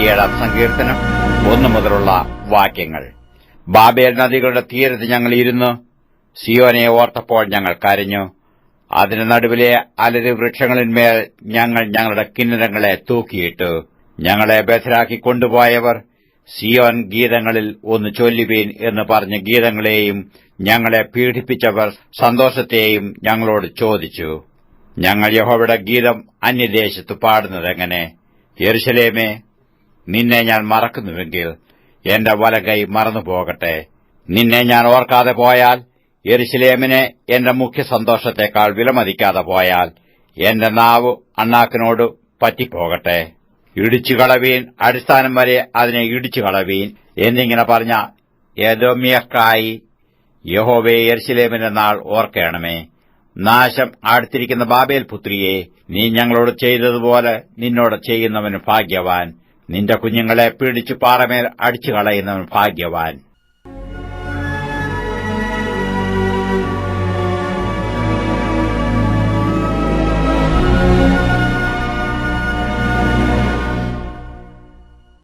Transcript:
47 സങ്കീർത്തനം 1 മുതലുള്ള വാക്യങ്ങൾ. ബാബേൽ നദികളുടെ തീരത്ത് ഞങ്ങൾ ഇരുന്നു, സിയോനെ ഓർത്തപ്പോൾ ഞങ്ങൾ കരഞ്ഞു. അതിന് നടുവിലെ അലരി വൃക്ഷങ്ങളിന്മേൽ ഞങ്ങൾ ഞങ്ങളുടെ കിന്നരങ്ങളെ തൂക്കിയിട്ടു. ഞങ്ങളെ ബദ്ധരാക്കി കൊണ്ടുപോയവർ സിയോൻ ഗീതങ്ങളിൽ ഒന്ന് ചൊല്ലുവീൻ എന്ന് പറഞ്ഞ് ഗീതങ്ങളെയും ഞങ്ങളെ പീഡിപ്പിച്ചവർ സന്തോഷത്തെയും ഞങ്ങളോട് ചോദിച്ചു. ഞങ്ങൾ യഹോവയുടെ ഗീതം അന്യദേശത്ത് പാടുന്നതെങ്ങനെ? യെരൂശലേമേ, നിന്നെ ഞാൻ മറക്കുന്നുവെങ്കിൽ എന്റെ വലകൈ മറന്നുപോകട്ടെ. നിന്നെ ഞാൻ ഓർക്കാതെ പോയാൽ, യെരൂശലേമിനെ എന്റെ മുഖ്യ സന്തോഷത്തെക്കാൾ വിലമതിക്കാതെ പോയാൽ, എന്റെ നാവ് അണ്ണാക്കിനോട് പറ്റിപ്പോകട്ടെ. ഇടിച്ചുകളവീൻ, അടിസ്ഥാനം വരെ അതിനെ ഇടിച്ചുകളവീൻ എന്നിങ്ങനെ പറഞ്ഞ ഏദോമ്യർക്കായി യഹോവേ, യെരൂശലേമിന്റെ നാൾ ഓർക്കണമേ. നാശം അടുത്തിരിക്കുന്ന ബാബേൽ പുത്രിയെ, നീ ഞങ്ങളോട് ചെയ്തതുപോലെ നിന്നോട് ചെയ്യുന്നവൻ ഭാഗ്യവാൻ. നിന്റെ കുഞ്ഞുങ്ങളെ പീഡിച്ചു പാറമേൽ അടിച്ചുകളയുന്നവൻ ഭാഗ്യവാൻ.